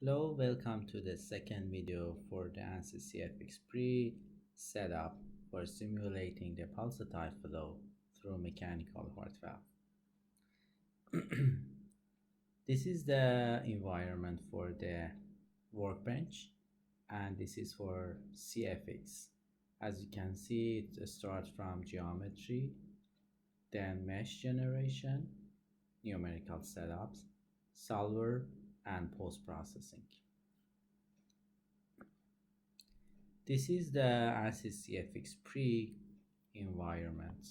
Hello, welcome to the second video for the ANSYS CFX pre-setup for simulating the pulsatile flow through mechanical heart valve. This is the environment for the workbench, and this is for CFX. As you can see, it starts from geometry, then mesh generation, numerical setups, solver, and post-processing. This is the ANSYS CFX pre environment.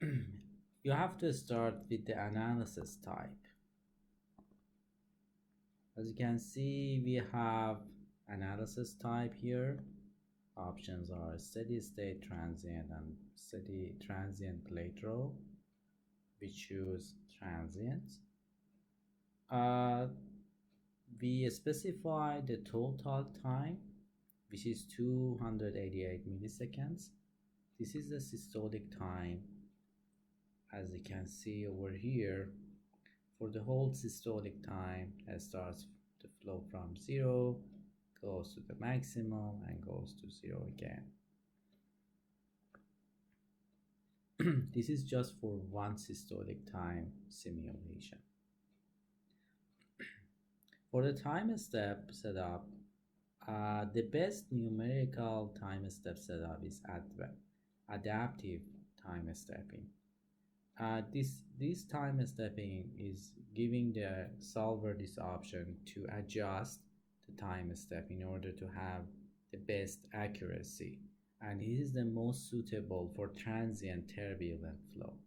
You have to start with the analysis type. As you can see, we have analysis type here. Options are steady state transient and steady transient plate row. We choose transient. We specify the total time, which is 288 milliseconds. This is the systolic time. As you can see over here, for the whole systolic time, it starts to flow from 0, goes to the maximum, and goes to 0 again. This is just for one systolic time simulation. For the time step setup, the best numerical time step setup is adaptive time stepping. This time stepping is giving the solver this option to adjust the time step in order to have the best accuracy, and it is the most suitable for transient turbulent flow.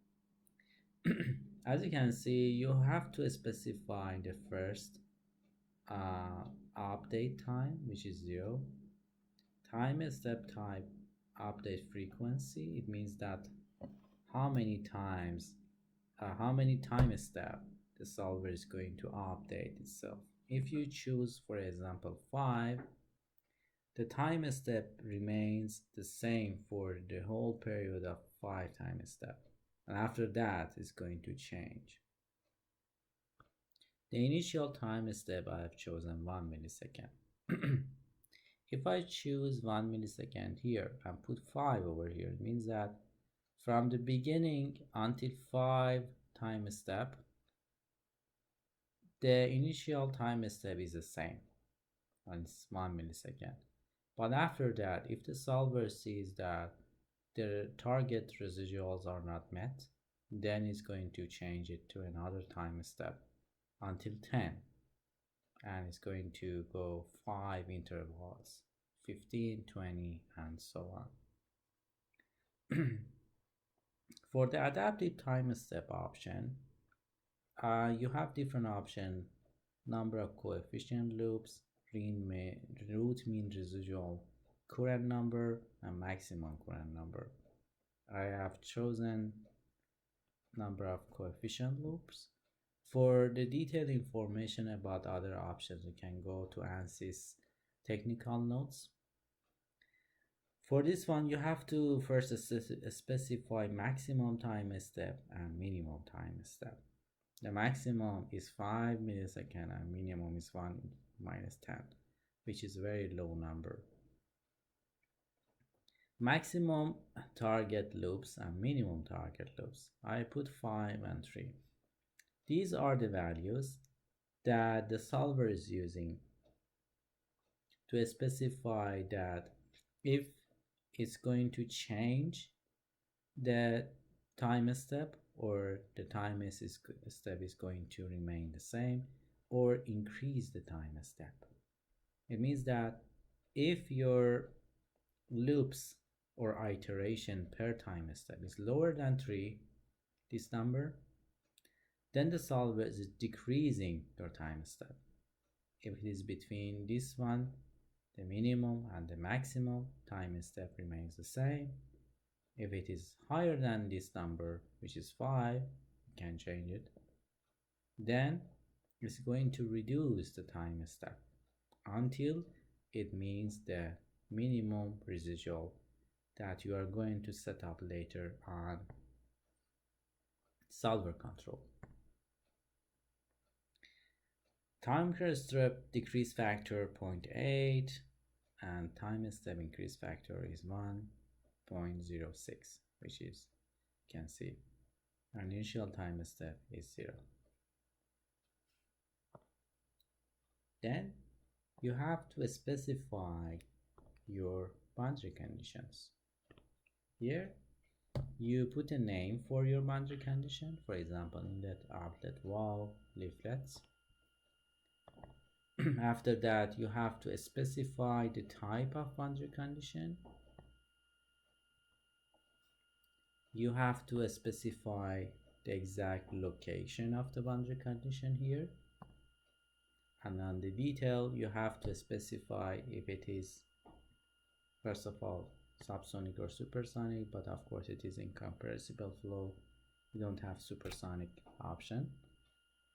As you can see, you have to specify the first update time, which is 0. Time step type update frequency, it means that how many time step the solver is going to update itself. If you choose, for example, 5, the time step remains the same for the whole period of 5 time step, and after that it's going to change. The initial time step, I have chosen 1 millisecond. If I choose 1 millisecond here and put 5 over here, it means that from the beginning until 5 time step, the initial time step is the same, and it's 1 millisecond. But after that, if the solver sees that the target residuals are not met, then it's going to change it to another time step until 10, and it's going to go 5 intervals, 15, 20, and so on. For the adaptive time step option, you have different options: number of coefficient loops, root mean residual current number, and maximum current number. I have chosen number of coefficient loops. For the detailed information about other options, you can go to ANSYS technical notes. For this one, you have to first specify maximum time step and minimum time step. The maximum is 5 milliseconds and minimum is 1 minus 10, which is a very low number. Maximum target loops and minimum target loops, I put 5 and 3. These are the values that the solver is using to specify that if it's going to change the time step, or the time step is going to remain the same, or increase the time step. It means that if your loops or iteration per time step is lower than 3, this number, then the solver is decreasing your time step. If it is between this one, the minimum and the maximum, time step remains the same. If it is higher than this number, which is 5, you can change it, then it's going to reduce the time step until it means the minimum residual that you are going to set up later on solver control. Time step decrease factor 0.8 and time step increase factor is 1.06, which is, you can see, an initial time step is 0. Then you have to specify your boundary conditions. Here you put a name for your boundary condition, for example inlet, outlet, valve, leaflets. After that you have to specify the type of boundary condition. You have to specify the exact location of the boundary condition here, and on the detail you have to specify if it is, first of all, subsonic or supersonic, but of course it is incompressible flow, you don't have supersonic option.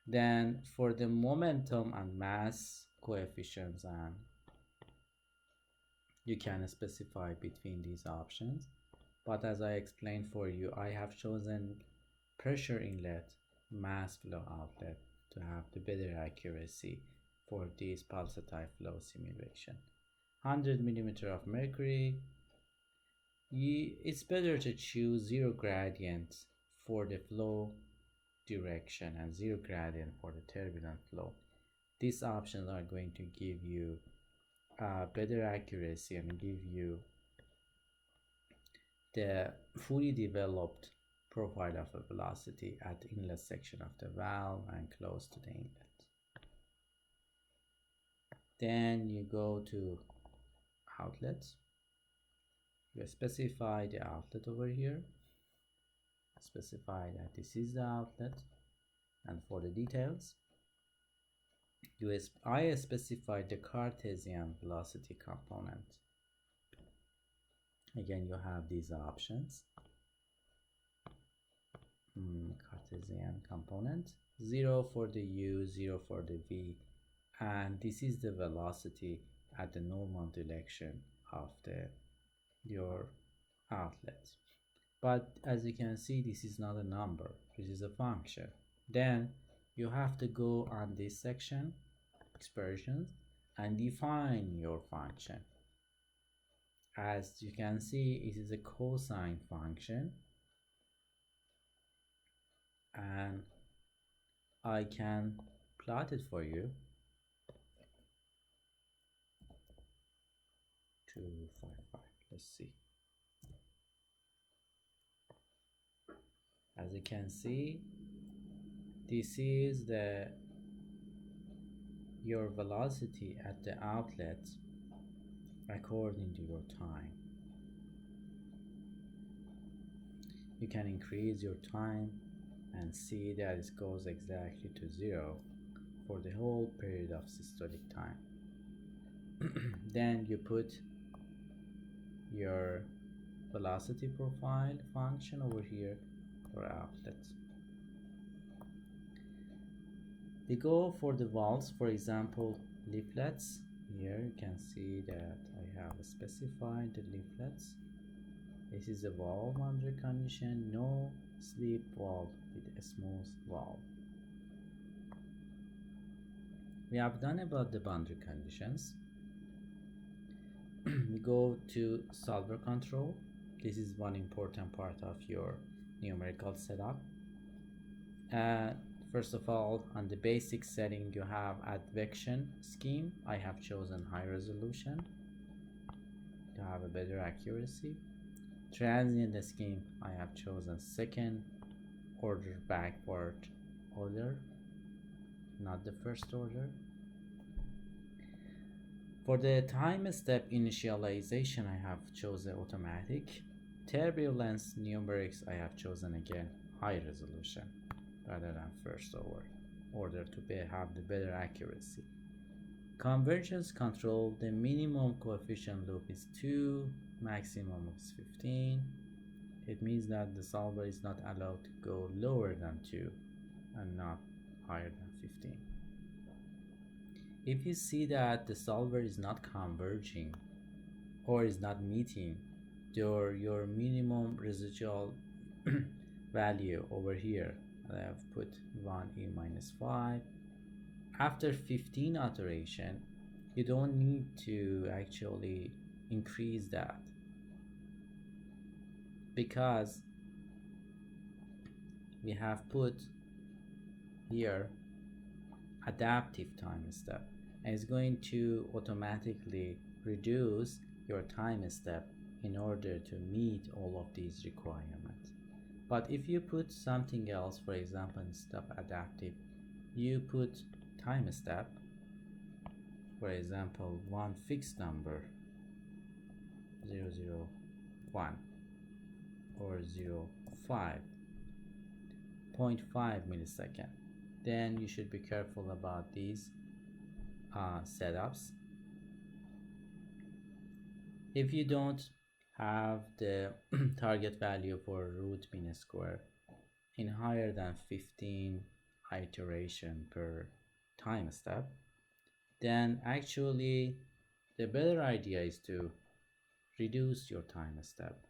Then for the momentum and mass coefficients, and you can specify between these options, but as I explained for you, I have chosen pressure inlet, mass flow outlet to have the better accuracy for this pulsatile flow simulation. 100 millimeter of mercury, it's better to choose 0 gradient for the flow direction and 0 gradient for the turbulent flow. These options are going to give you better accuracy and give you the fully developed profile of a velocity at the inlet section of the valve and close to the inlet. Then you go to outlets. You specify the outlet over here. Specify that this is the outlet, and for the details, I specify the Cartesian velocity component. Again, you have these options. Cartesian component, 0 for the U, 0 for the V, and this is the velocity at the normal direction of your outlet. But as you can see, this is not a number, this is a function. Then you have to go on this section, expressions, and define your function. As you can see, it is a cosine function, and I can plot it for you. 255, let's see. As you can see, this is your velocity at the outlet according to your time. You can increase your time and see that it goes exactly to 0 for the whole period of systolic time. Then you put your velocity profile function over here for outlets. We go for the valves, for example leaflets. Here you can see that I have specified the leaflets. This is a valve boundary condition, no slip valve with a smooth valve. We have done about the boundary conditions. We go to solver control. This is one important part of your numerical setup. First of all, on the basic setting, you have advection scheme. I have chosen high resolution to have a better accuracy. Transient scheme, I have chosen second order backward order, not the first order. For the time step initialization, I have chosen automatic. Turbulence numerics, I have chosen again high resolution rather than first order to have the better accuracy. Convergence control, the minimum coefficient loop is 2, maximum is 15. It means that the solver is not allowed to go lower than 2 and not higher than 15. If you see that the solver is not converging or is not meeting your minimum residual value over here, I have put 1e minus 5, after 15 iteration, you don't need to actually increase that, because we have put here adaptive time step, and it's going to automatically reduce your time step in order to meet all of these requirements. But if you put something else, for example, instead of adaptive, you put time step, for example, one fixed number 001 or 0.5 millisecond, then you should be careful about these setups. If you don't have the target value for root mean square in higher than 15 iteration per time step, then actually the better idea is to reduce your time step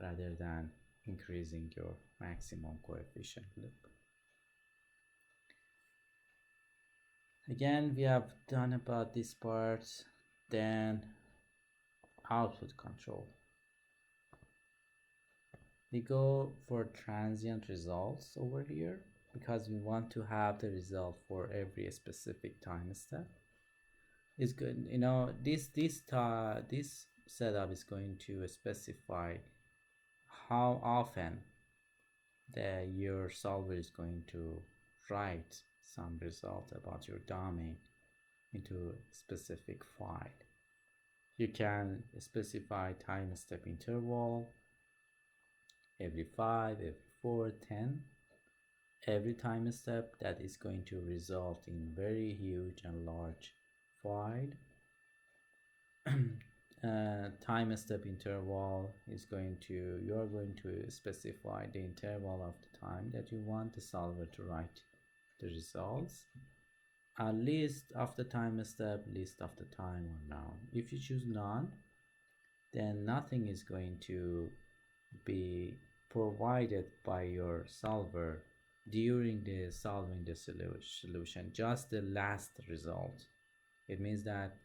rather than increasing your maximum coefficient loop. Again, we have done about this part. Then output control. We go for transient results over here because we want to have the result for every specific time step. It's good, you know, this setup is going to specify how often your solver is going to write some result about your domain into a specific file. You can specify time step interval every 5, every 4, 10. Every time step that is going to result in very huge and large file. Time step interval is you are going to specify the interval of the time that you want the solver to write the results. A list of the time step, list of the time, or none. If you choose none, then nothing is going to be provided by your solver during the solving the solution, just the last result. It means that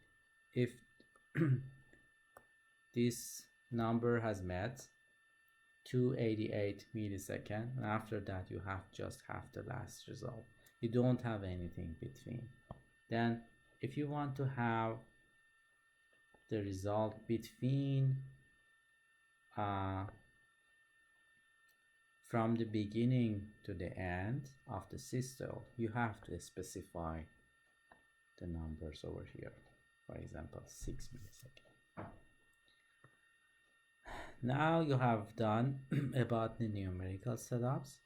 if this number has met 288 milliseconds, and after that you just have the last result. You don't have anything between. Then if you want to have the result between from the beginning to the end of the system, you have to specify the numbers over here. For example, 6 milliseconds. Now you have done about the numerical setups,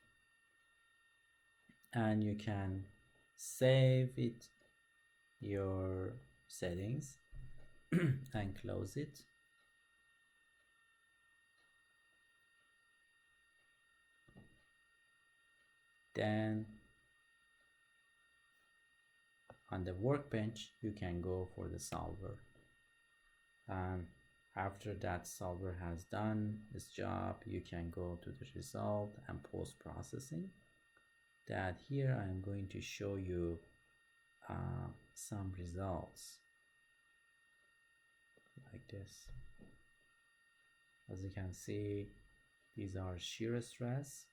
and you can save it, your settings, and close it. Then on the workbench you can go for the solver, and after that solver has done its job, you can go to the result and post-processing. That here I'm going to show you some results like this. As you can see, these are shear stress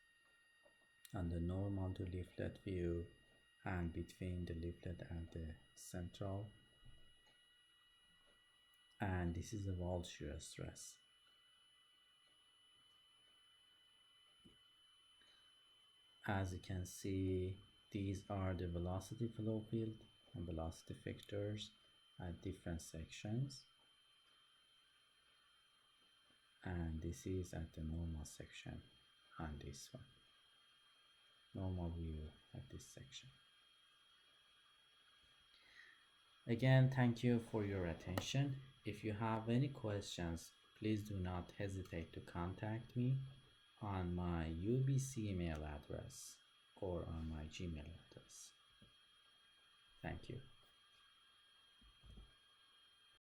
on the normal to leaflet view and between the leaflet and the central, and this is the wall shear stress. As you can see, these are the velocity flow field and velocity vectors at different sections, and this is at the normal section on this one, normal view at this section. Again, thank you for your attention. If you have any questions, please do not hesitate to contact me on my UBC email address or on my Gmail address. Thank you.